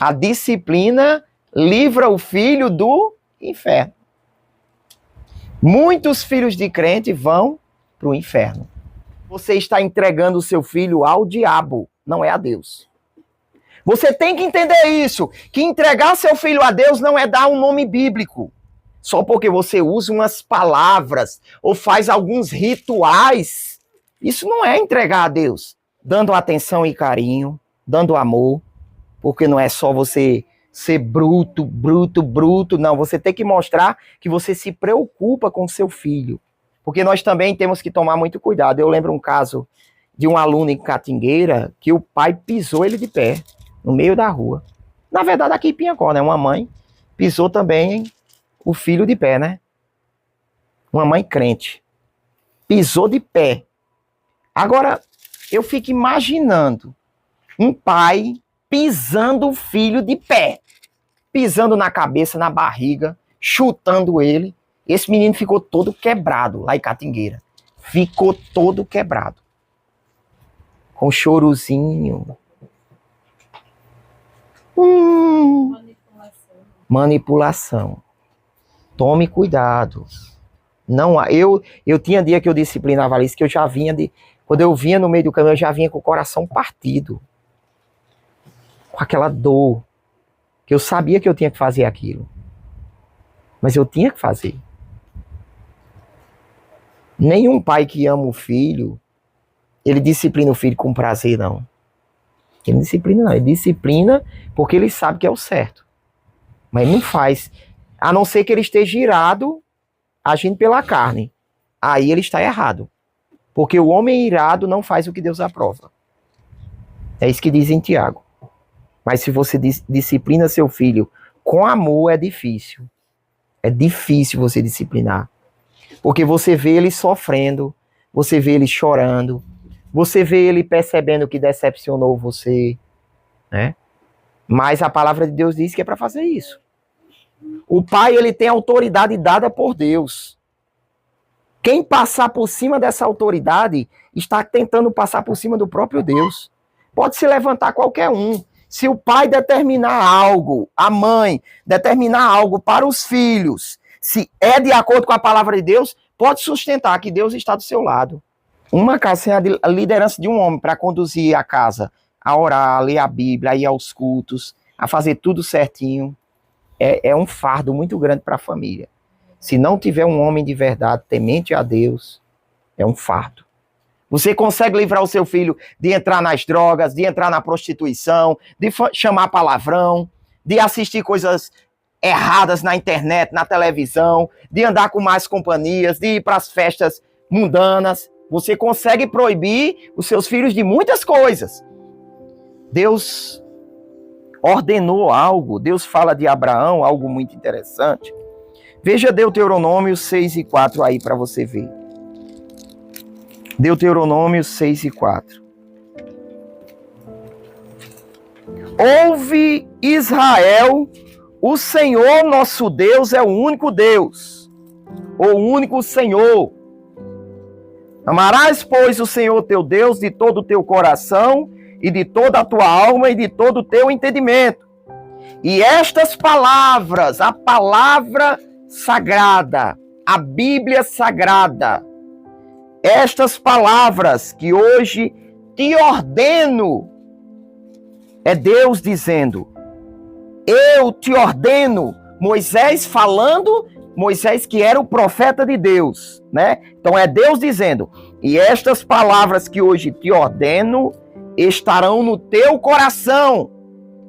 A disciplina livra o filho do inferno. Muitos filhos de crente vão para o inferno. Você está entregando o seu filho ao diabo, não é a Deus. Você tem que entender isso, que entregar seu filho a Deus não é dar um nome bíblico. Só porque você usa umas palavras ou faz alguns rituais, isso não é entregar a Deus. Dando atenção e carinho, dando amor, porque não é só você ser bruto, não. Você tem que mostrar que você se preocupa com seu filho. Porque nós também temos que tomar muito cuidado. Eu lembro um caso de um aluno em Catingueira que o pai pisou ele de pé no meio da rua. Na verdade, aqui em Piancó, né? Uma mãe pisou também o filho de pé, né? Uma mãe crente. Pisou de pé. Agora, eu fico imaginando um pai pisando o filho de pé. Pisando na cabeça, na barriga, chutando ele. Esse menino ficou todo quebrado lá em Catingueira. Ficou todo quebrado. Com chorozinho. Manipulação. Tome cuidado. Não, eu tinha dia que eu disciplinava ali, que eu já vinha quando eu vinha no meio do caminho, eu já vinha com o coração partido. Com aquela dor. Que eu sabia que eu tinha que fazer aquilo. Mas eu tinha que fazer. Nenhum pai que ama o filho, ele disciplina o filho com prazer, não. Ele não disciplina, não. Ele disciplina porque ele sabe que é o certo. Mas ele não faz. A não ser que ele esteja irado, agindo pela carne. Aí ele está errado. Porque o homem irado não faz o que Deus aprova. É isso que diz em Tiago. Mas se você disciplina seu filho com amor, é difícil. É difícil você disciplinar. Porque você vê ele sofrendo, você vê ele chorando, você vê ele percebendo que decepcionou você, né? Mas a palavra de Deus diz que é para fazer isso. O pai, ele tem autoridade dada por Deus. Quem passar por cima dessa autoridade está tentando passar por cima do próprio Deus. Pode se levantar qualquer um. Se o pai determinar algo, a mãe determinar algo para os filhos, se é de acordo com a palavra de Deus, pode sustentar que Deus está do seu lado. Uma casa sem a liderança de um homem para conduzir a casa, a orar, a ler a Bíblia, a ir aos cultos, a fazer tudo certinho, é um fardo muito grande para a família. Se não tiver um homem de verdade, temente a Deus, é um fardo. Você consegue livrar o seu filho de entrar nas drogas, de entrar na prostituição, de chamar palavrão, de assistir coisas erradas na internet, na televisão, de andar com mais companhias, de ir para as festas mundanas. Você consegue proibir os seus filhos de muitas coisas. Deus ordenou algo, Deus fala de Abraão, algo muito interessante. Veja Deuteronômio 6:4 aí para você ver. Deuteronômio 6:4. Ouve, Israel, o Senhor nosso Deus é o único Deus, o único Senhor. Amarás, pois, o Senhor teu Deus de todo o teu coração e de toda a tua alma e de todo o teu entendimento. E estas palavras, a palavra sagrada, a Bíblia sagrada, estas palavras que hoje te ordeno, é Deus dizendo, eu te ordeno, Moisés falando, Moisés que era o profeta de Deus, né? Então é Deus dizendo, e estas palavras que hoje te ordeno estarão no teu coração.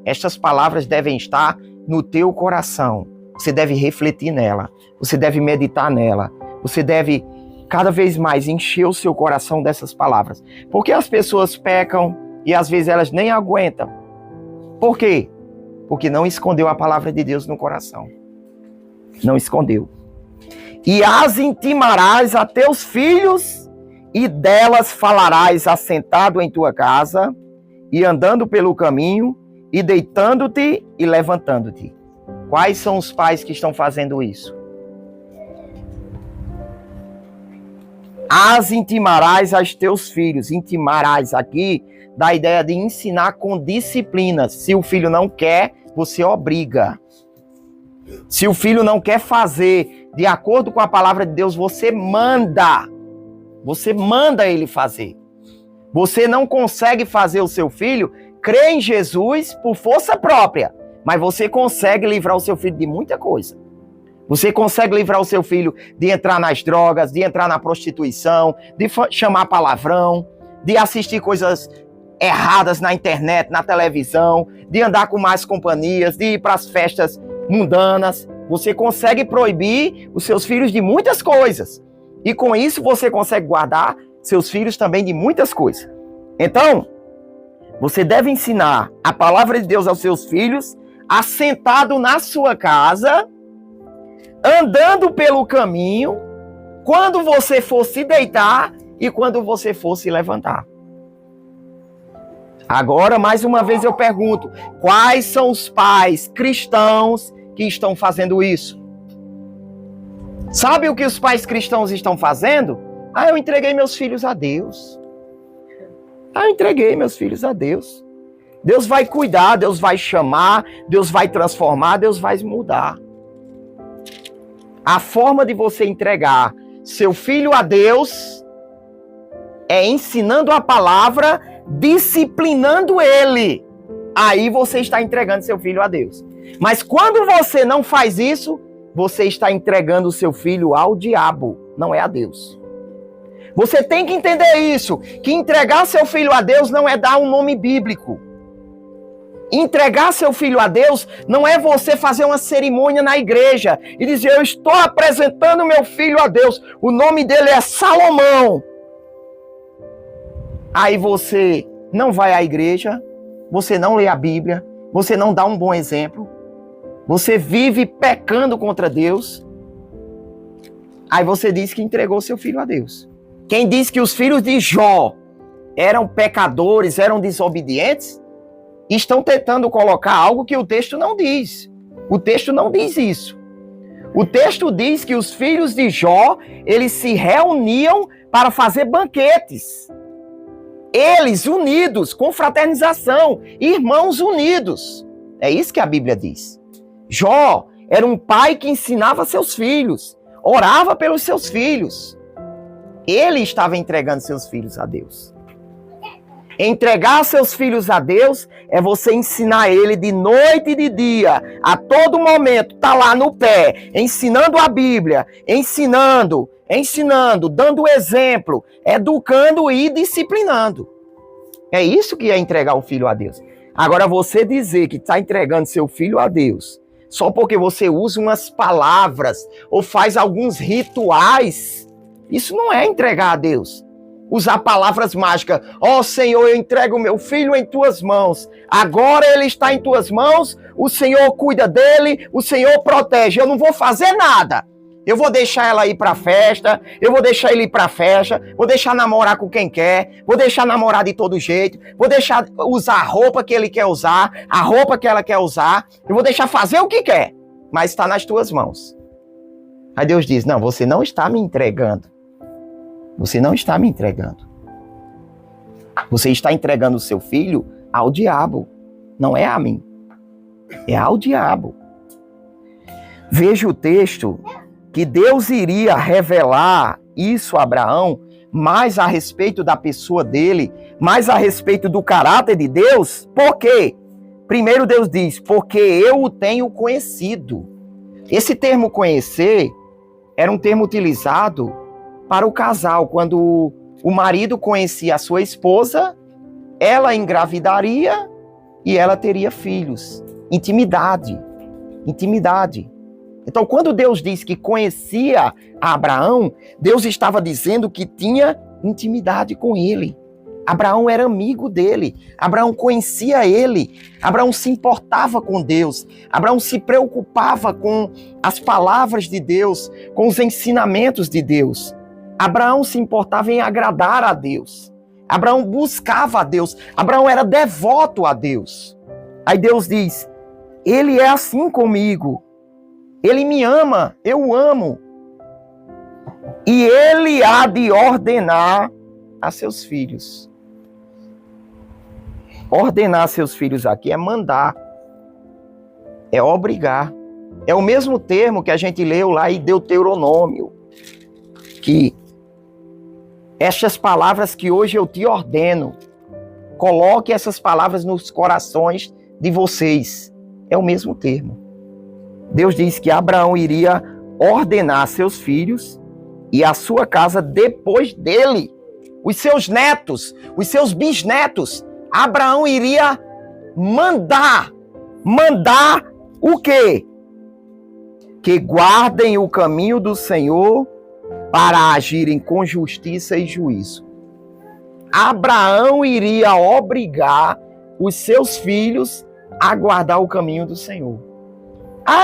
Estas palavras devem estar no teu coração. Você deve refletir nela, você deve meditar nela, você deve cada vez mais encher o seu coração dessas palavras. Porque as pessoas pecam e às vezes elas nem aguentam. Por quê? Porque não escondeu a palavra de Deus no coração. Não escondeu. E as intimarás a teus filhos, e delas falarás assentado em tua casa, e andando pelo caminho, e deitando-te e levantando-te. Quais são os pais que estão fazendo isso? As intimarás aos teus filhos. Intimarás aqui dá a ideia de ensinar com disciplina. Se o filho não quer, você obriga. Se o filho não quer fazer de acordo com a palavra de Deus, você manda. Você manda ele fazer. Você não consegue fazer o seu filho crer em Jesus por força própria, mas você consegue livrar o seu filho de muita coisa. Você consegue livrar o seu filho de entrar nas drogas, de entrar na prostituição, de chamar palavrão, de assistir coisas erradas na internet, na televisão, de andar com más companhias, de ir para as festas mundanas. Você consegue proibir os seus filhos de muitas coisas. E com isso você consegue guardar seus filhos também de muitas coisas. Então, você deve ensinar a palavra de Deus aos seus filhos, assentado na sua casa, andando pelo caminho, quando você for se deitar e quando você for se levantar. Agora, mais uma vez eu pergunto, quais são os pais cristãos que estão fazendo isso? Sabe o que os pais cristãos estão fazendo? Eu entreguei meus filhos a Deus. Eu entreguei meus filhos a Deus. Deus vai cuidar, Deus vai chamar, Deus vai transformar, Deus vai mudar. A forma de você entregar seu filho a Deus é ensinando a palavra, disciplinando ele. Aí você está entregando seu filho a Deus. Mas quando você não faz isso, você está entregando o seu filho ao diabo, não é a Deus. Você tem que entender isso, que entregar seu filho a Deus não é dar um nome bíblico. Entregar seu filho a Deus não é você fazer uma cerimônia na igreja e dizer, eu estou apresentando meu filho a Deus, o nome dele é Salomão. Aí você não vai à igreja, você não lê a Bíblia, você não dá um bom exemplo, você vive pecando contra Deus, aí você diz que entregou seu filho a Deus. Quem diz que os filhos de Jó eram pecadores, eram desobedientes, estão tentando colocar algo que o texto não diz. O texto não diz isso. O texto diz que os filhos de Jó, eles se reuniam para fazer banquetes. Eles unidos, com fraternização, irmãos unidos. É isso que a Bíblia diz. Jó era um pai que ensinava seus filhos, orava pelos seus filhos. Ele estava entregando seus filhos a Deus. Entregar seus filhos a Deus é você ensinar ele de noite e de dia, a todo momento, tá lá no pé, ensinando a Bíblia, ensinando, dando exemplo, educando e disciplinando. É isso que é entregar o filho a Deus. Agora, você dizer que está entregando seu filho a Deus só porque você usa umas palavras ou faz alguns rituais, isso não é entregar a Deus. Usar palavras mágicas. Ó Senhor, eu entrego o meu filho em tuas mãos. Agora ele está em tuas mãos, o Senhor cuida dele, o Senhor protege. Eu não vou fazer nada. Eu vou deixar ela ir pra festa, eu vou deixar ele ir pra festa, vou deixar namorar com quem quer, vou deixar namorar de todo jeito, vou deixar usar a roupa que ele quer usar, a roupa que ela quer usar, eu vou deixar fazer o que quer, mas está nas tuas mãos. Aí Deus diz, não, você não está me entregando. Você não está me entregando. Você está entregando o seu filho ao diabo, não é a mim, é ao diabo. Veja o texto que Deus iria revelar isso a Abraão, mais a respeito da pessoa dele, mais a respeito do caráter de Deus. Por quê? Primeiro Deus diz, porque eu o tenho conhecido. Esse termo conhecer era um termo utilizado para o casal. Quando o marido conhecia a sua esposa, ela engravidaria e ela teria filhos. Intimidade. Então, quando Deus diz que conhecia a Abraão, Deus estava dizendo que tinha intimidade com ele. Abraão era amigo dele. Abraão conhecia ele. Abraão se importava com Deus. Abraão se preocupava com as palavras de Deus, com os ensinamentos de Deus. Abraão se importava em agradar a Deus. Abraão buscava a Deus. Abraão era devoto a Deus. Aí Deus diz, ele é assim comigo. Ele me ama, eu o amo. E ele há de ordenar a seus filhos. Ordenar seus filhos aqui é mandar. É obrigar. É o mesmo termo que a gente leu lá em Deuteronômio, que estas palavras que hoje eu te ordeno, coloque essas palavras nos corações de vocês. É o mesmo termo. Deus diz que Abraão iria ordenar a seus filhos e a sua casa depois dele. Os seus netos, os seus bisnetos. Abraão iria mandar o quê? Que guardem o caminho do Senhor para agirem com justiça e juízo. Abraão iria obrigar os seus filhos a guardar o caminho do Senhor.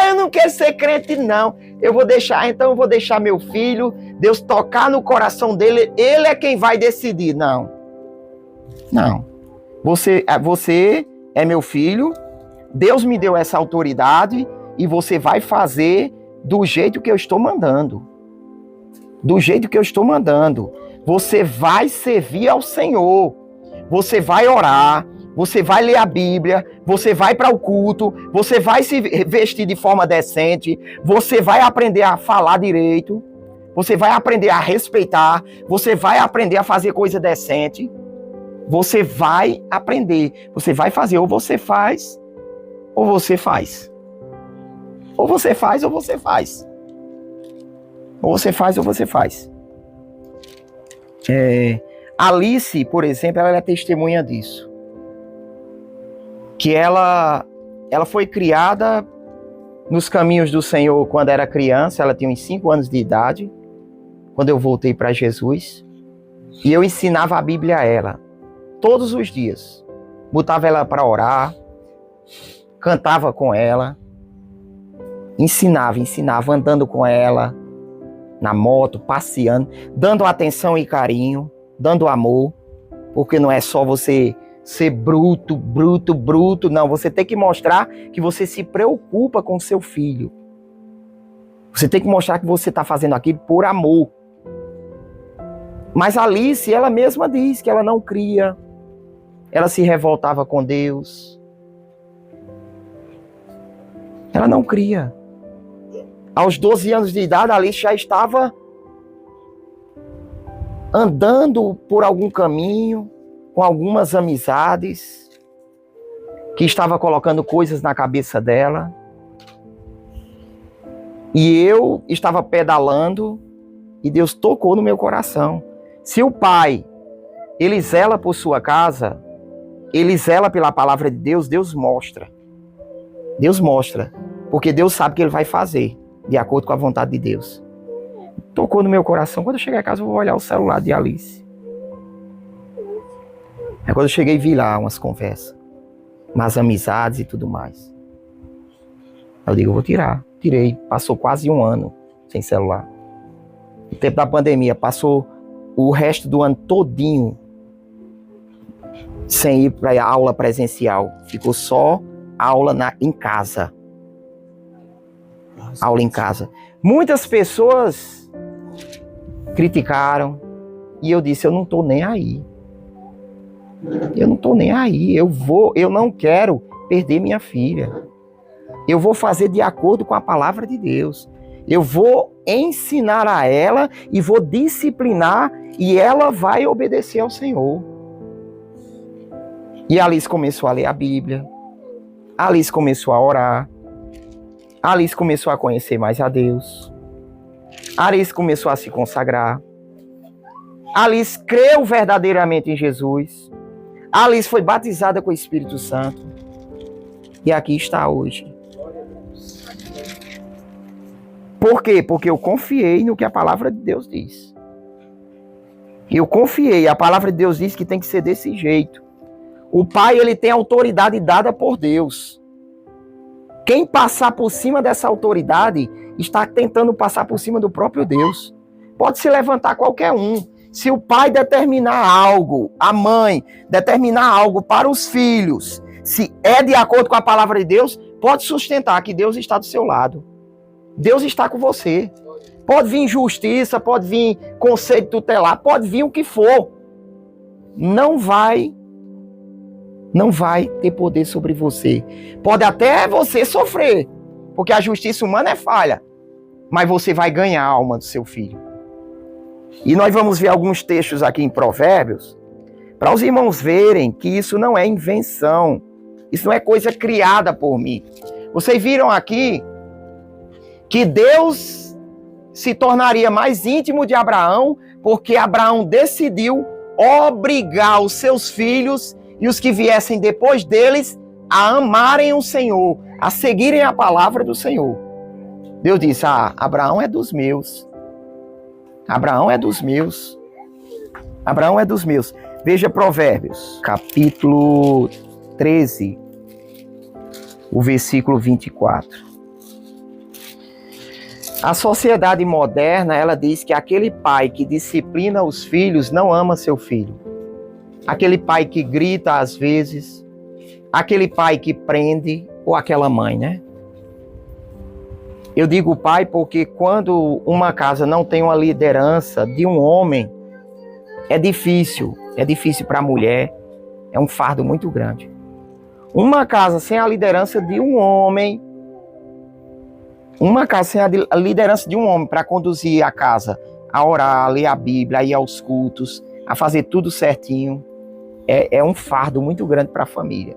Eu não quero ser crente, não. Eu vou deixar meu filho, Deus tocar no coração dele, ele é quem vai decidir. Não. Você é meu filho, Deus me deu essa autoridade e você vai fazer do jeito que eu estou mandando. Do jeito que eu estou mandando. Você vai servir ao Senhor. Você vai orar. Você vai ler a Bíblia. Você vai para o culto. Você vai se vestir de forma decente. Você vai aprender a falar direito. Você vai aprender a respeitar. Você vai aprender a fazer coisa decente. Você vai aprender. Você vai fazer. Ou você faz, ou você faz. Ou você faz, ou você faz. Ou você faz, ou você faz. Alice, por exemplo, ela é testemunha disso. Que ela foi criada nos caminhos do Senhor quando era criança. Ela tinha uns 5 anos de idade, quando eu voltei para Jesus. E eu ensinava a Bíblia a ela, todos os dias. Botava ela para orar, cantava com ela, ensinava, andando com ela, na moto, passeando, dando atenção e carinho, dando amor, porque não é só você ser bruto, não, você tem que mostrar que você se preocupa com seu filho. Você tem que mostrar que você está fazendo aquilo por amor. Mas a Alice, ela mesma diz que ela não cria, ela se revoltava com Deus. Ela não cria. Aos 12 anos de idade, a Alice já estava andando por algum caminho, com algumas amizades, que estava colocando coisas na cabeça dela. E eu estava pedalando e Deus tocou no meu coração. Se o pai, ele zela por sua casa, ele zela pela palavra de Deus, Deus mostra. Deus mostra, porque Deus sabe o que ele vai fazer, de acordo com a vontade de Deus. Tocou no meu coração. Quando eu cheguei a casa, eu vou olhar o celular de Alice. Aí quando eu cheguei, vi lá umas conversas, umas amizades e tudo mais. Aí eu digo, eu vou tirar. Tirei. Passou quase 1 ano sem celular. No tempo da pandemia, passou o resto do ano todinho sem ir para a aula presencial. Ficou só aula em casa. Aula em casa. Muitas pessoas criticaram e eu disse, eu não estou nem aí. Eu não estou nem aí. Eu não quero perder minha filha. Eu vou fazer de acordo com a palavra de Deus. Eu vou ensinar a ela e vou disciplinar e ela vai obedecer ao Senhor. E a Alice começou a ler a Bíblia. A Alice começou a orar. A Alice começou a conhecer mais a Deus. A Alice começou a se consagrar. A Alice creu verdadeiramente em Jesus. A Alice foi batizada com o Espírito Santo. E aqui está hoje. Por quê? Porque eu confiei no que a palavra de Deus diz. Eu confiei. A palavra de Deus diz que tem que ser desse jeito. O pai, ele tem autoridade dada por Deus. Quem passar por cima dessa autoridade está tentando passar por cima do próprio Deus. Pode se levantar qualquer um. Se o pai determinar algo, a mãe determinar algo para os filhos, se é de acordo com a palavra de Deus, pode sustentar que Deus está do seu lado. Deus está com você. Pode vir justiça, pode vir conselho tutelar, pode vir o que for. Não vai Não vai ter poder sobre você. Pode até você sofrer, porque a justiça humana é falha, mas você vai ganhar a alma do seu filho. E nós vamos ver alguns textos aqui em Provérbios, para os irmãos verem que isso não é invenção, isso não é coisa criada por mim. Vocês viram aqui que Deus se tornaria mais íntimo de Abraão, porque Abraão decidiu obrigar os seus filhos e os que viessem depois deles a amarem o Senhor, a seguirem a palavra do Senhor. Deus disse: Abraão é dos meus. Abraão é dos meus. Abraão é dos meus. Veja Provérbios, capítulo 13, o versículo 24. A sociedade moderna, ela diz que aquele pai que disciplina os filhos não ama seu filho. Aquele pai que grita às vezes, aquele pai que prende, ou aquela mãe, né? Eu digo pai porque quando uma casa não tem uma liderança de um homem, é difícil para a mulher, é um fardo muito grande. Uma casa sem a liderança de um homem, para conduzir a casa, a orar, a ler a Bíblia, a ir aos cultos, a fazer tudo certinho, é um fardo muito grande para a família.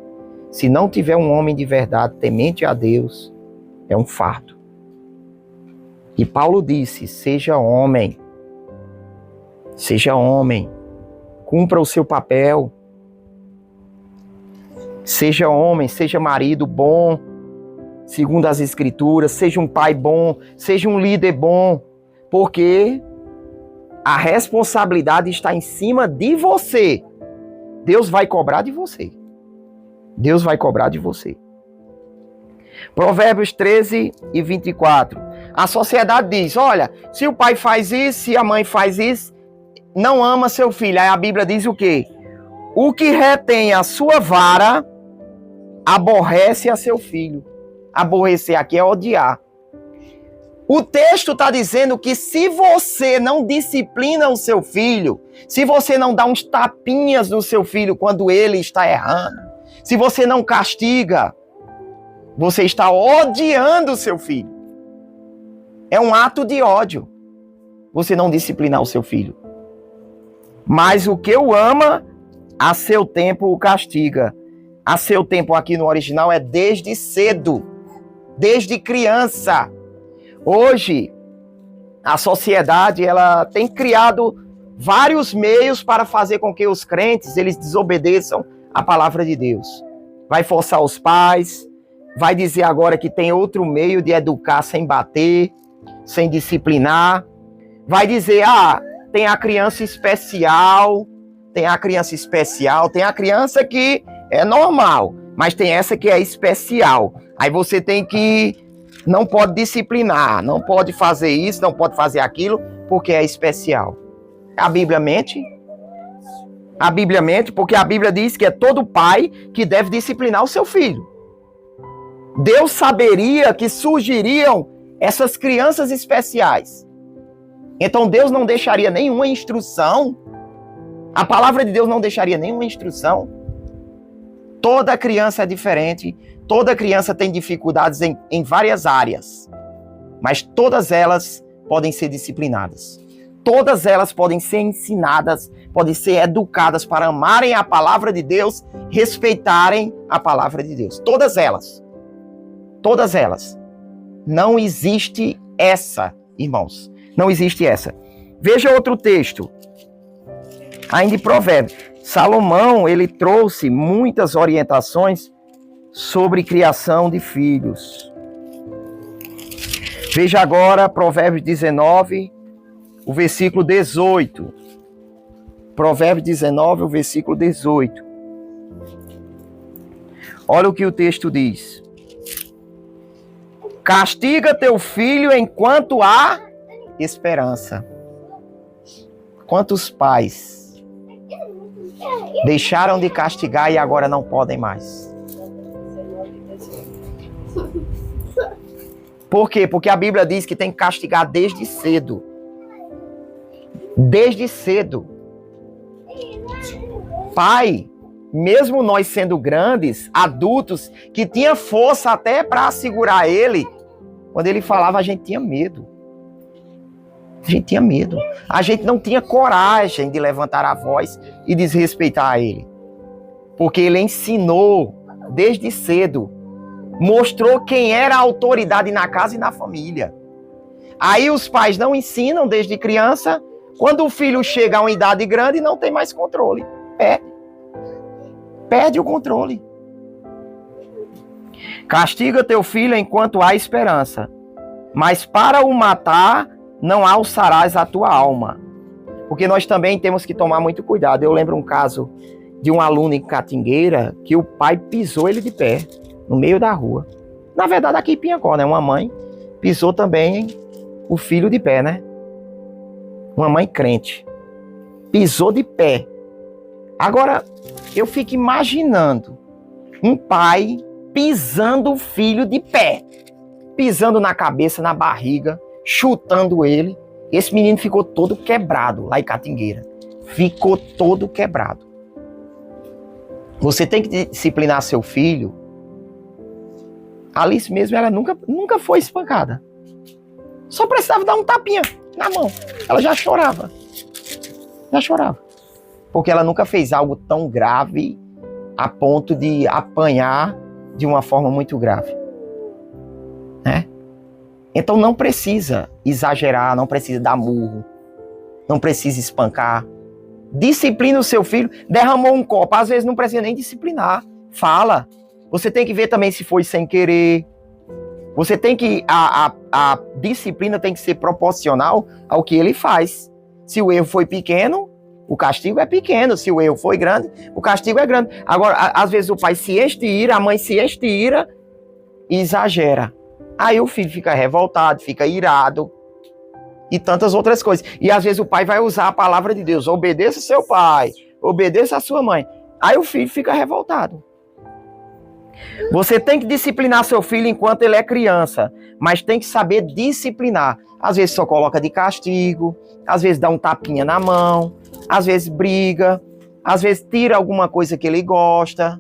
Se não tiver um homem de verdade, temente a Deus, é um fardo. E Paulo disse: seja homem, cumpra o seu papel, seja homem, seja marido bom, segundo as Escrituras, seja um pai bom, seja um líder bom, porque a responsabilidade está em cima de você. Deus vai cobrar de você. Deus vai cobrar de você. Provérbios 13 e 24. A sociedade diz: olha, se o pai faz isso, se a mãe faz isso, não ama seu filho. Aí a Bíblia diz o quê? O que retém a sua vara, aborrece a seu filho. Aborrecer aqui é odiar. O texto está dizendo que se você não disciplina o seu filho, se você não dá uns tapinhas no seu filho quando ele está errando, se você não castiga, você está odiando o seu filho. É um ato de ódio você não disciplinar o seu filho. Mas o que o ama, a seu tempo o castiga. A seu tempo aqui no original é desde cedo, desde criança. Hoje, a sociedade ela tem criado vários meios para fazer com que os crentes eles desobedeçam a palavra de Deus. Vai forçar os pais, vai dizer agora que tem outro meio de educar sem bater, sem disciplinar. Vai dizer, tem a criança especial, tem a criança que é normal, mas tem essa que é especial. Aí você tem que, não pode disciplinar, não pode fazer isso, não pode fazer aquilo, porque é especial. A Bíblia mente? A Bíblia mente porque a Bíblia diz que é todo pai que deve disciplinar o seu filho. Deus saberia que surgiriam essas crianças especiais. Então Deus não deixaria nenhuma instrução. A palavra de Deus não deixaria nenhuma instrução. Toda criança é diferente. Toda criança tem dificuldades em várias áreas. Mas todas elas podem ser disciplinadas. Todas elas podem ser ensinadas, podem ser educadas para amarem a palavra de Deus, respeitarem a palavra de Deus. Todas elas. Todas elas. Não existe essa, irmãos. Não existe essa. Veja outro texto. Ainda em Provérbios. Salomão, ele trouxe muitas orientações sobre criação de filhos. Veja agora Provérbios 19, o versículo 18. Provérbios 19, o versículo 18. Olha o que o texto diz. Castiga teu filho enquanto há esperança. Quantos pais deixaram de castigar e agora não podem mais? Por quê? Porque a Bíblia diz que tem que castigar desde cedo. Desde cedo. Pai mesmo nós sendo grandes, adultos, que tinha força até para segurar ele, quando ele falava, a gente tinha medo. A gente tinha medo. A gente não tinha coragem de levantar a voz e desrespeitar ele. Porque ele ensinou desde cedo, mostrou quem era a autoridade na casa e na família. Aí os pais não ensinam desde criança, quando o filho chega a uma idade grande, não tem mais controle. Perde o controle. Castiga teu filho enquanto há esperança, mas para o matar não alçarás a tua alma. Porque nós também temos que tomar muito cuidado. Eu lembro um caso de um aluno em Catingueira que o pai pisou ele de pé no meio da rua. Na verdade, aqui em Piancó, né? Uma mãe pisou também o filho de pé, né? Uma mãe crente. Pisou de pé. Agora, eu fico imaginando um pai pisando o filho de pé. Pisando na cabeça, na barriga, chutando ele. Esse menino ficou todo quebrado lá em Catingueira. Ficou todo quebrado. Você tem que disciplinar seu filho. Alice mesmo, ela nunca foi espancada. Só precisava dar um tapinha na mão. Ela já chorava. Já chorava. Porque ela nunca fez algo tão grave a ponto de apanhar de uma forma muito grave. Né? Então não precisa exagerar, não precisa dar murro, não precisa espancar. Disciplina o seu filho. Derramou um copo, às vezes não precisa nem disciplinar. Fala. Você tem que ver também se foi sem querer. Você tem que... A disciplina tem que ser proporcional ao que ele faz. Se o erro foi pequeno, o castigo é pequeno. Se o erro foi grande, o castigo é grande. Agora, às vezes o pai se enche de ira, a mãe se enche de ira e exagera. Aí o filho fica revoltado, fica irado e tantas outras coisas. E às vezes o pai vai usar a palavra de Deus. Obedeça seu pai, obedeça a sua mãe. Aí o filho fica revoltado. Você tem que disciplinar seu filho enquanto ele é criança, mas tem que saber disciplinar. Às vezes só coloca de castigo, às vezes dá um tapinha na mão, às vezes briga, às vezes tira alguma coisa que ele gosta,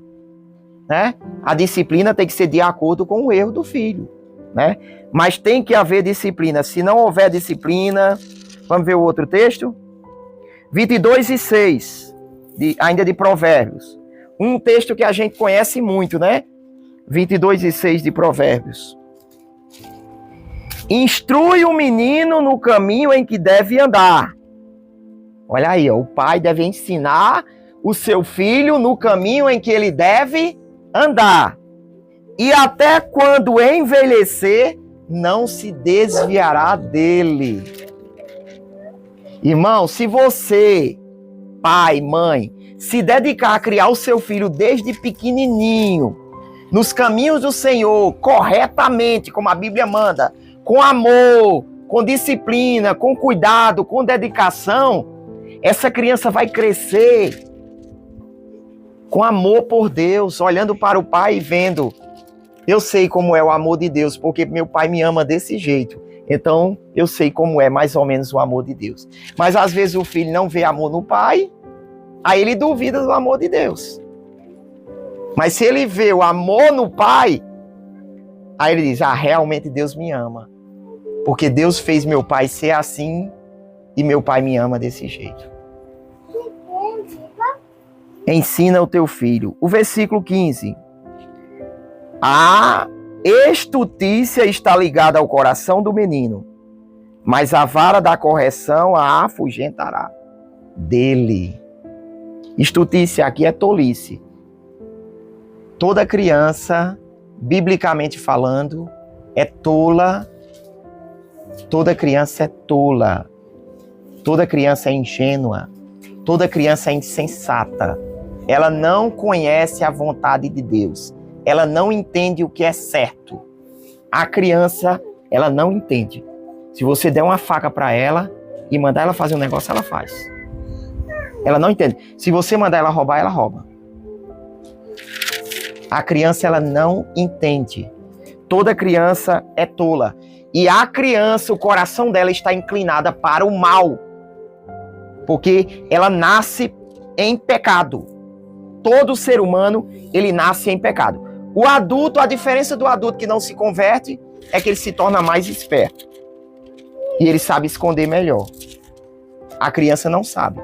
né? A disciplina tem que ser de acordo com o erro do filho, né? Mas tem que haver disciplina. Se não houver disciplina, vamos ver o outro texto? 22:6, ainda de Provérbios. Um texto que a gente conhece muito, né? 22:6 de Provérbios. Instrui o menino no caminho em que deve andar. Olha aí, ó, o pai deve ensinar o seu filho no caminho em que ele deve andar. E até quando envelhecer, não se desviará dele. Irmão, se você, pai, mãe, se dedicar a criar o seu filho desde pequenininho, nos caminhos do Senhor, corretamente, como a Bíblia manda, com amor, com disciplina, com cuidado, com dedicação, essa criança vai crescer com amor por Deus, olhando para o pai e vendo, eu sei como é o amor de Deus, porque meu pai me ama desse jeito. Então, eu sei como é mais ou menos o amor de Deus. Mas às vezes o filho não vê amor no pai, aí ele duvida do amor de Deus. Mas se ele vê o amor no pai, aí ele diz, realmente Deus me ama. Porque Deus fez meu pai ser assim e meu pai me ama desse jeito. Ensina o teu filho. O versículo 15. A estutícia está ligada ao coração do menino, mas a vara da correção a afugentará dele. Estutícia aqui é tolice. Toda criança, biblicamente falando, é tola. Toda criança é tola. Toda criança é ingênua. Toda criança é insensata. Ela não conhece a vontade de Deus. Ela não entende o que é certo. A criança, ela não entende. Se você der uma faca para ela e mandar ela fazer um negócio, ela faz. Ela não entende. Se você mandar ela roubar, ela rouba. A criança, ela não entende. Toda criança é tola. E a criança, o coração dela está inclinada para o mal. Porque ela nasce em pecado. Todo ser humano, ele nasce em pecado. O adulto, a diferença do adulto que não se converte é que ele se torna mais esperto. E ele sabe esconder melhor. A criança não sabe.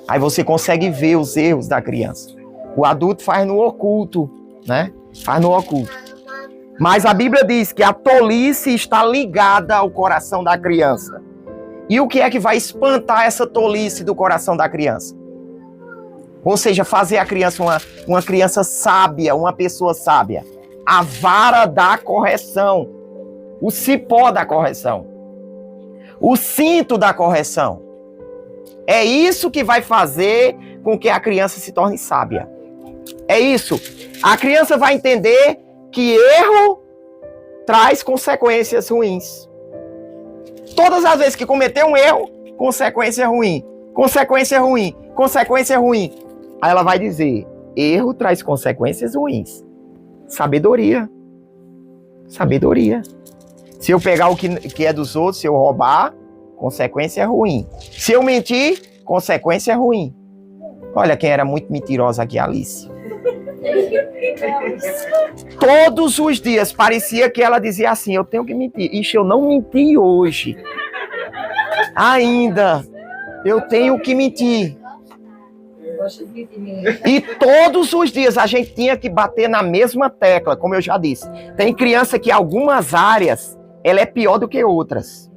Aí você consegue ver os erros da criança. O adulto faz no oculto, né? Faz no oculto. Mas a Bíblia diz que a tolice está ligada ao coração da criança. E o que é que vai espantar essa tolice do coração da criança? Ou seja, fazer a criança uma criança sábia, uma pessoa sábia. A vara da correção. O cipó da correção. O cinto da correção. É isso que vai fazer com que a criança se torne sábia. É isso. A criança vai entender que erro traz consequências ruins. Todas as vezes que cometer um erro, consequência ruim. Consequência ruim. Consequência ruim. Aí ela vai dizer, erro traz consequências ruins. Sabedoria. Sabedoria. Se eu pegar o que é dos outros, se eu roubar, consequência ruim. Se eu mentir, consequência ruim. Olha quem era muito mentirosa aqui, Alice. Todos os dias parecia que ela dizia assim, eu tenho que mentir. Ixi, eu não menti hoje. Ainda. Eu tenho que mentir. E todos os dias a gente tinha que bater na mesma tecla, como eu já disse. Tem criança que em algumas áreas ela é pior do que outras.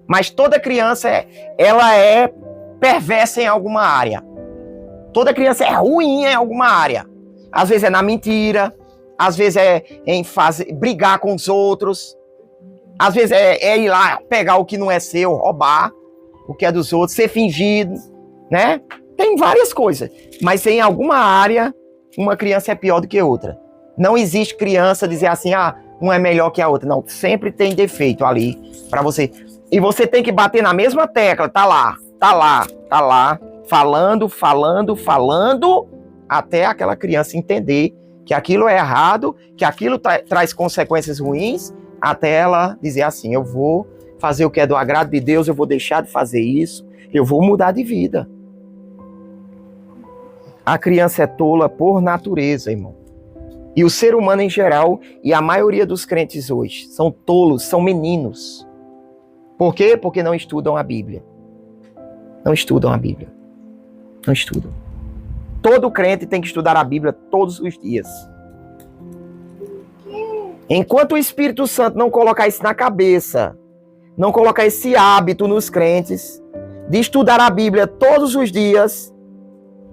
Mas toda criança ela é perversa em alguma área. Toda criança é ruim em alguma área. Às vezes é na mentira, às vezes é em brigar com os outros, às vezes é ir lá pegar o que não é seu, roubar o que é dos outros, ser fingido, né? Tem várias coisas, mas em alguma área uma criança é pior do que outra. Não existe criança dizer assim, uma é melhor que a outra. Não, sempre tem defeito ali para você. E você tem que bater na mesma tecla, tá lá, falando, até aquela criança entender que aquilo é errado, que aquilo traz consequências ruins, até ela dizer assim, eu vou fazer o que é do agrado de Deus, eu vou deixar de fazer isso, eu vou mudar de vida. A criança é tola por natureza, irmão. E o ser humano em geral, e a maioria dos crentes hoje, são tolos, são meninos. Por quê? Porque não estudam a Bíblia. Não estudam a Bíblia. Não estudam. Todo crente tem que estudar a Bíblia todos os dias. Enquanto o Espírito Santo não colocar isso na cabeça, não colocar esse hábito nos crentes, de estudar a Bíblia todos os dias,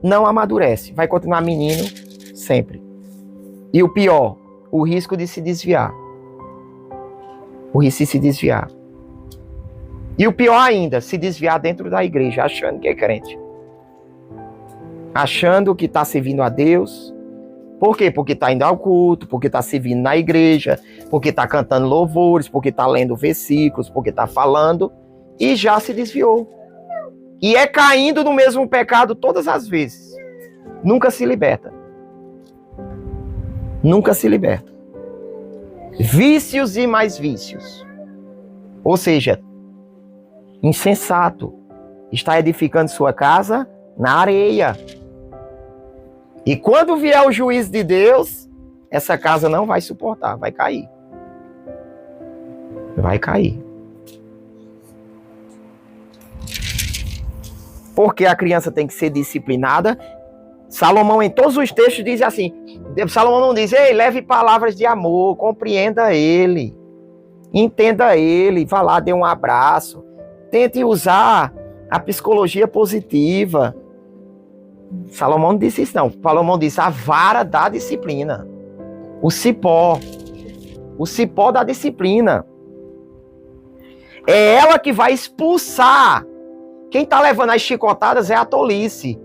não amadurece. Vai continuar menino sempre. E o pior, o risco de se desviar. O risco de se desviar. E o pior ainda, se desviar dentro da igreja, achando que é crente. Achando que está servindo a Deus. Por quê? Porque está indo ao culto, porque está servindo na igreja, porque está cantando louvores, porque está lendo versículos, porque está falando, e já se desviou. E é caindo no mesmo pecado todas as vezes. Nunca se liberta. Nunca se liberta. Vícios e mais vícios. Ou seja, insensato. Está edificando sua casa na areia. E quando vier o juízo de Deus, essa casa não vai suportar, vai cair. Vai cair. Porque a criança tem que ser disciplinada. Salomão, em todos os textos, diz assim, Salomão não diz, ei, leve palavras de amor, compreenda ele, entenda ele, vá lá, dê um abraço, tente usar a psicologia positiva. Salomão não disse isso não, Salomão disse a vara da disciplina, o cipó da disciplina. É ela que vai expulsar. Quem está levando as chicotadas é a tolice.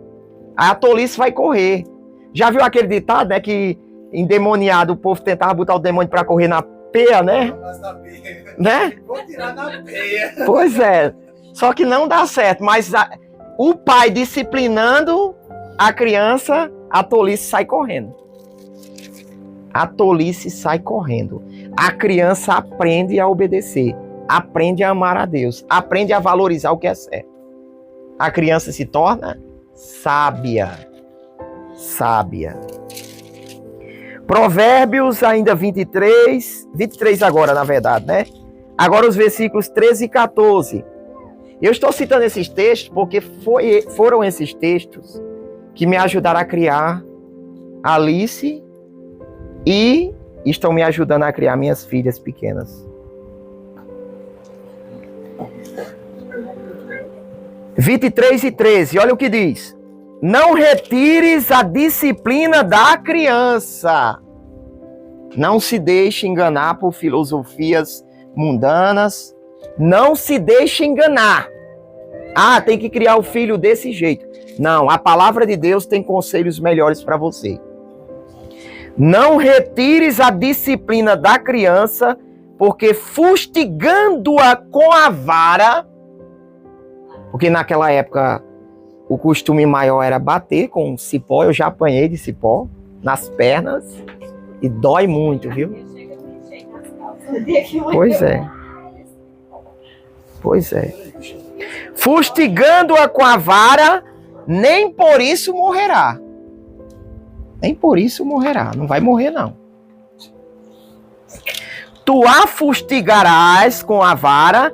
A tolice vai correr. Já viu aquele ditado, né? Que endemoniado, o povo tentava botar o demônio para correr na peia, né? Né? Vou tirar na peia. Pois é. Só que não dá certo. Mas o pai disciplinando a criança, a tolice sai correndo. A tolice sai correndo. A criança aprende a obedecer. Aprende a amar a Deus. Aprende a valorizar o que é certo. A criança se torna sábia. sábia. Provérbios ainda 23 agora, na verdade, né? Agora os versículos 13 e 14. Eu estou citando esses textos porque foram esses textos que me ajudaram a criar Alice e estão me ajudando a criar minhas filhas pequenas. 23 e 13, olha o que diz. Não retires a disciplina da criança. Não se deixe enganar por filosofias mundanas. Não se deixe enganar. Ah, tem que criar o filho desse jeito. Não, a palavra de Deus tem conselhos melhores para você. Não retires a disciplina da criança, porque fustigando-a com a vara, porque naquela época o costume maior era bater com cipó, eu já apanhei de cipó nas pernas e dói muito, viu? Pois é. Pois é. Fustigando-a com a vara, nem por isso morrerá. Nem por isso morrerá. Não vai morrer, não. Tu a fustigarás com a vara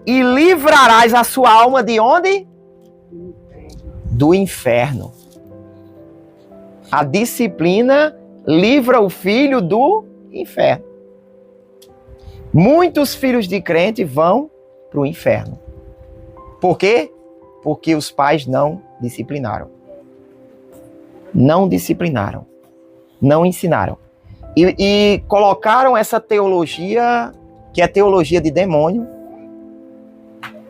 e livrarás a sua alma de onde? Do inferno. A disciplina livra o filho do inferno. Muitos filhos de crente vão para o inferno. Por quê? Porque os pais não disciplinaram. Não disciplinaram. Não ensinaram. E colocaram essa teologia, que é teologia de demônio.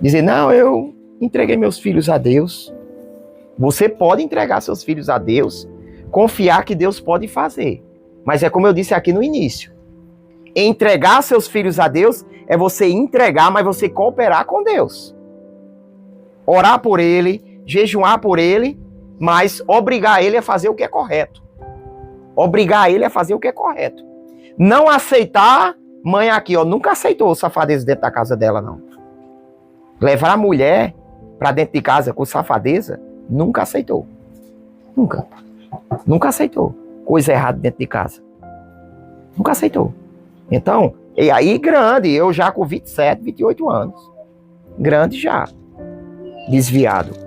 Dizer, não, eu entreguei meus filhos a Deus. Você pode entregar seus filhos a Deus, confiar que Deus pode fazer. Mas é como eu disse aqui no início. Entregar seus filhos a Deus é você entregar, mas você cooperar com Deus. Orar por ele, jejuar por ele, mas obrigar ele a fazer o que é correto. Obrigar ele a fazer o que é correto. Não aceitar, mãe aqui, ó, nunca aceitou safadeza dentro da casa dela, não. Levar a mulher para dentro de casa com safadeza, nunca aceitou. Nunca. Nunca aceitou. Coisa errada dentro de casa. Nunca aceitou. Então, e aí grande, eu já com 27, 28 anos. Grande já. Desviado.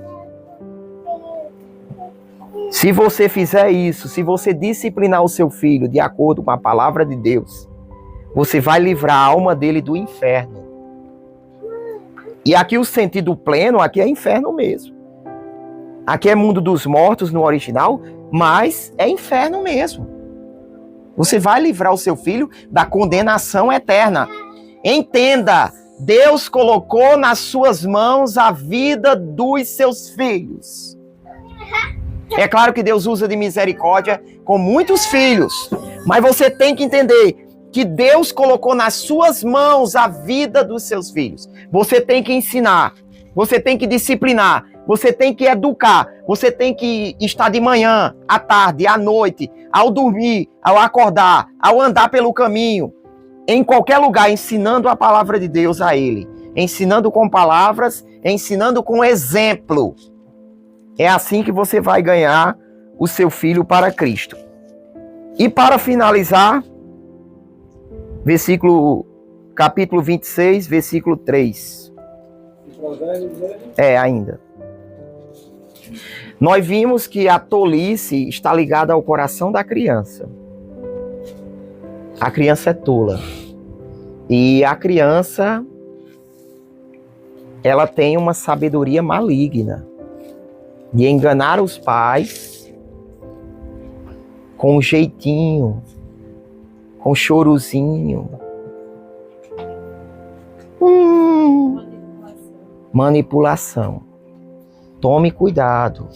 Se você fizer isso, se você disciplinar o seu filho de acordo com a palavra de Deus, você vai livrar a alma dele do inferno. E aqui o sentido pleno, aqui é inferno mesmo. Aqui é mundo dos mortos no original, mas é inferno mesmo. Você vai livrar o seu filho da condenação eterna. Entenda, Deus colocou nas suas mãos a vida dos seus filhos. É claro que Deus usa de misericórdia com muitos filhos, mas você tem que entender que Deus colocou nas suas mãos a vida dos seus filhos. Você tem que ensinar, você tem que disciplinar, você tem que educar, você tem que estar de manhã, à tarde, à noite, ao dormir, ao acordar, ao andar pelo caminho, em qualquer lugar, ensinando a palavra de Deus a ele, ensinando com palavras, ensinando com exemplo. É assim que você vai ganhar o seu filho para Cristo. E para finalizar, capítulo 26, versículo 3. Ainda. Nós vimos que a tolice está ligada ao coração da criança. A criança é tola. E a criança, ela tem uma sabedoria maligna de enganar os pais com um jeitinho, com um chorozinho. Manipulação. Tome cuidado.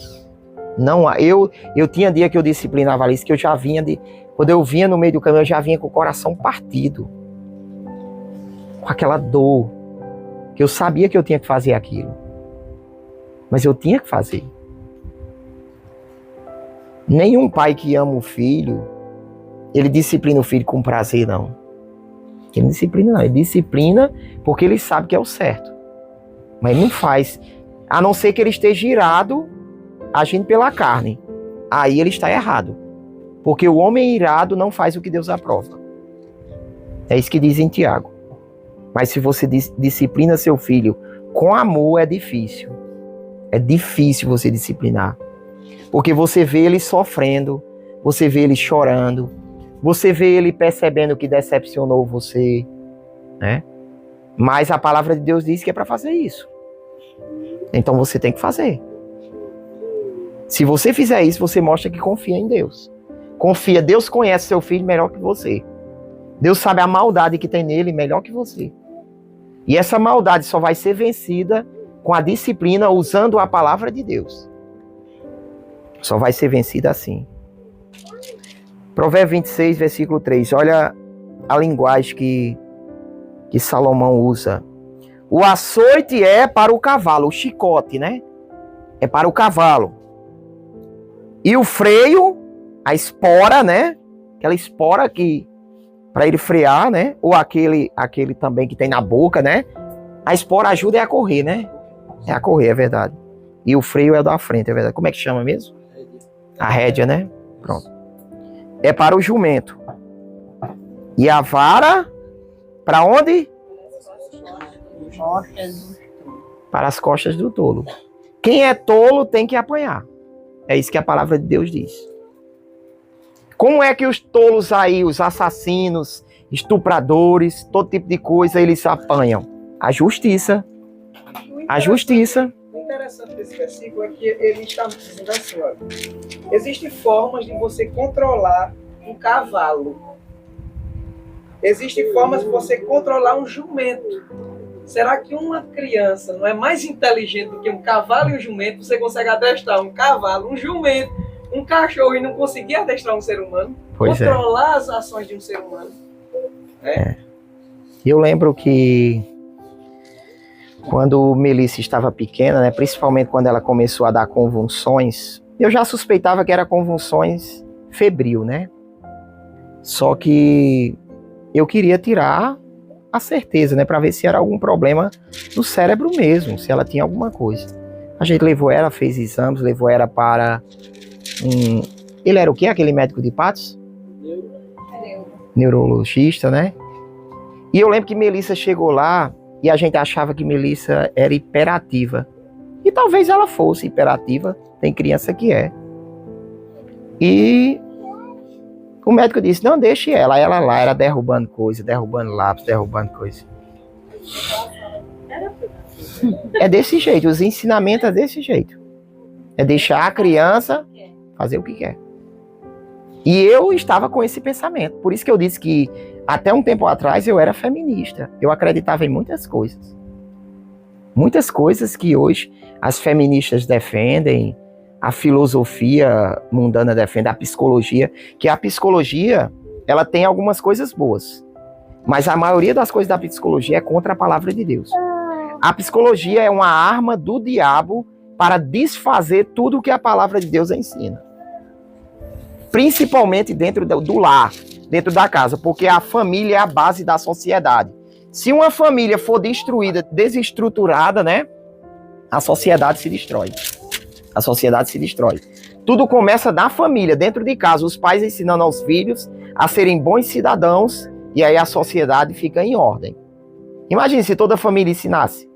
Não, eu tinha dia que eu disciplinava isso, que eu já vinha quando eu vinha no meio do caminho, eu já vinha com o coração partido. Com aquela dor. Que eu sabia que eu tinha que fazer aquilo. Mas eu tinha que fazer. Nenhum pai que ama o filho, ele disciplina o filho com prazer, não. Ele não disciplina, não. Ele disciplina porque ele sabe que é o certo. Mas ele não faz. A não ser que ele esteja irado, agindo pela carne. aí ele está errado. Porque o homem irado não faz o que Deus aprova. É isso que diz em Tiago. Mas se você disciplina seu filho com amor, é difícil. É difícil você disciplinar. Porque você vê ele sofrendo, você vê ele chorando, você vê ele percebendo que decepcionou você, né? Mas a palavra de Deus diz que é para fazer isso. Então você tem que fazer. Se você fizer isso, você mostra que confia em Deus. Confia, Deus conhece seu filho melhor que você. Deus sabe a maldade que tem nele melhor que você. E essa maldade só vai ser vencida com a disciplina usando a palavra de Deus. Só vai ser vencida assim. Provérbios 26, versículo 3. Olha a linguagem que Salomão usa. O açoite é para o cavalo, o chicote, né? É para o cavalo. E o freio, a espora, né? Aquela espora que para ele frear, né? Ou aquele também que tem na boca, né? A espora ajuda a correr, né? É a correr, é verdade. E o freio é o da frente, é verdade. Como é que chama mesmo? A rédea, né? Pronto. É para o jumento. E a vara, para onde? Para as costas do tolo. Quem é tolo tem que apanhar. É isso que a palavra de Deus diz. Como é que os tolos aí, os assassinos, estupradores, todo tipo de coisa, eles apanham? A justiça. A justiça. O interessante desse versículo é que ele está dizendo assim, olha, existem formas de você controlar um cavalo. Existem formas de você controlar um jumento. Será que uma criança não é mais inteligente do que um cavalo e um jumento? Você consegue adestrar um cavalo, um jumento, um cachorro e não conseguir adestrar um ser humano? Pois controlar as ações de um ser humano. Eu lembro que quando Melissa estava pequena, né, principalmente quando ela começou a dar convulsões, eu já suspeitava que era convulsões febril, né? Só que eu queria tirar a certeza, né, para ver se era algum problema no cérebro mesmo, se ela tinha alguma coisa. A gente levou ela, fez exames, levou ela para ele era o quê? Aquele médico de Patos? Neurologista, né? E eu lembro que Melissa chegou lá e a gente achava que Melissa era hiperativa. E talvez ela fosse hiperativa, tem criança que é. E o médico disse, não, deixe ela. Aí ela lá era derrubando coisa, derrubando lápis, derrubando coisa. É desse jeito, os ensinamentos é desse jeito. É deixar a criança fazer o que quer. E eu estava com esse pensamento. Por isso que eu disse que até um tempo atrás eu era feminista. Eu acreditava em muitas coisas. Muitas coisas que hoje as feministas defendem, a filosofia mundana defende, a psicologia. Que a psicologia, ela tem algumas coisas boas. Mas a maioria das coisas da psicologia é contra a palavra de Deus. A psicologia é uma arma do diabo para desfazer tudo o que a palavra de Deus ensina. Principalmente dentro do lar, dentro da casa, porque a família é a base da sociedade. Se uma família for destruída, desestruturada, né, a sociedade se destrói. A sociedade se destrói. Tudo começa na família, dentro de casa, os pais ensinando aos filhos a serem bons cidadãos, e aí a sociedade fica em ordem. Imagine se toda a família ensinasse,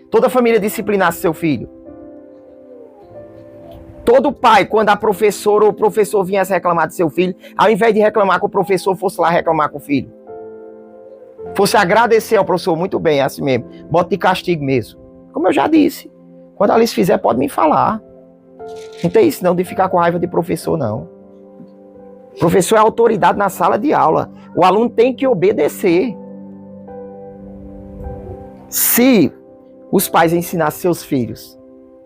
toda a família disciplinasse seu filho. Todo pai, quando a professora ou o professor viesse reclamar de seu filho, ao invés de reclamar com o professor, fosse lá reclamar com o filho. Fosse agradecer ao professor, muito bem, é assim mesmo. Bota de castigo mesmo. Como eu já disse, quando a Alice fizer, pode me falar. Não tem isso não, de ficar com raiva de professor, não. O professor é autoridade na sala de aula. O aluno tem que obedecer. Se os pais ensinassem seus filhos,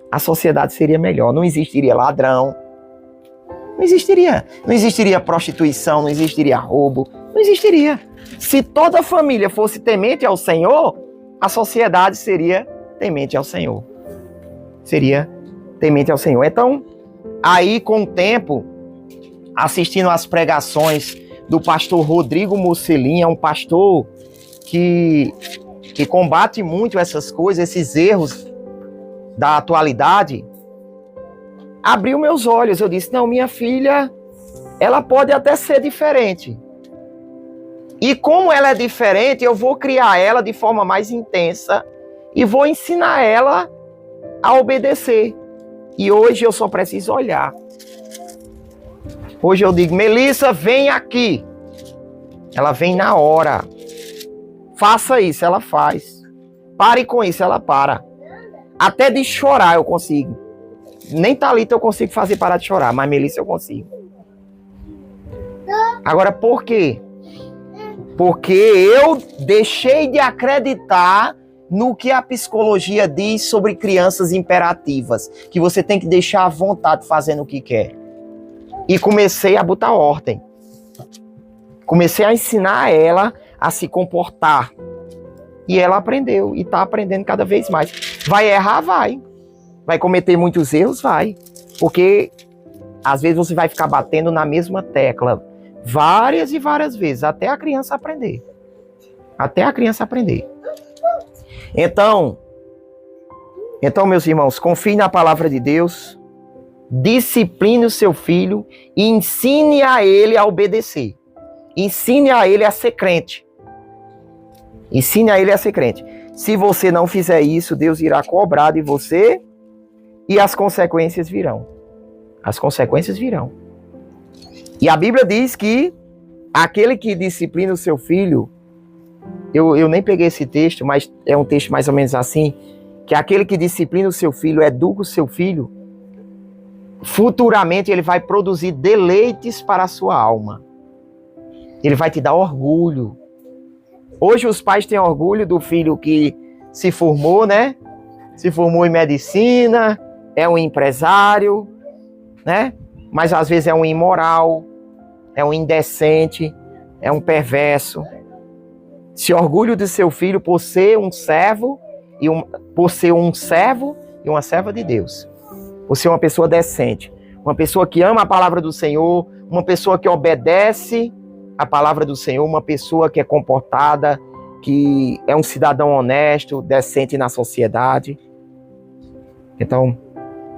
a sociedade seria melhor. Não existiria ladrão. Não existiria. Não existiria prostituição, não existiria roubo. Não existiria. Se toda a família fosse temente ao Senhor, a sociedade seria temente ao Senhor. Seria temente ao Senhor. Então, aí com o tempo, assistindo às pregações do pastor Rodrigo Mussolini, é um pastor que combate muito essas coisas, esses erros da atualidade. abriu meus olhos. Eu disse, não, minha filha, ela pode até ser diferente. E como ela é diferente, eu vou criar ela de forma mais intensa e vou ensinar ela a obedecer. E hoje eu só preciso olhar. Hoje eu digo, Melissa, vem aqui. Ela vem na hora. Faça isso, ela faz. Pare com isso, ela para. Até de chorar eu consigo. Nem Thalita eu consigo fazer parar de chorar, mas Melissa eu consigo. Agora, por quê? Porque eu deixei de acreditar no que a psicologia diz sobre crianças imperativas, que você tem que deixar à vontade fazendo o que quer. E comecei a botar ordem. Comecei a ensinar ela a se comportar. E ela aprendeu, e está aprendendo cada vez mais. Vai errar? Vai. Vai cometer muitos erros? Vai. Porque às vezes você vai ficar batendo na mesma tecla várias e várias vezes, até a criança aprender. Até a criança aprender. Então, meus irmãos, confie na palavra de Deus, discipline o seu filho e ensine a ele a obedecer. Ensine a ele a ser crente. Ensine a ele a ser crente. Se você não fizer isso, Deus irá cobrar de você e as consequências virão. As consequências virão. E a Bíblia diz que aquele que disciplina o seu filho, eu nem peguei esse texto, mas é um texto mais ou menos assim, que aquele que disciplina o seu filho, educa o seu filho, futuramente ele vai produzir deleites para a sua alma. Ele vai te dar orgulho. Hoje os pais têm orgulho do filho que se formou, né? Se formou em medicina, é um empresário, né? Mas às vezes é um imoral, é um indecente, é um perverso. Se orgulho de seu filho por ser um servo e uma serva de Deus. Por ser uma pessoa decente, uma pessoa que ama a palavra do Senhor, uma pessoa que obedece a palavra do Senhor, uma pessoa que é comportada, que é um cidadão honesto, decente na sociedade. Então,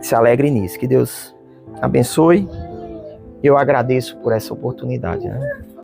se alegre nisso. Que Deus abençoe. Eu agradeço por essa oportunidade, né?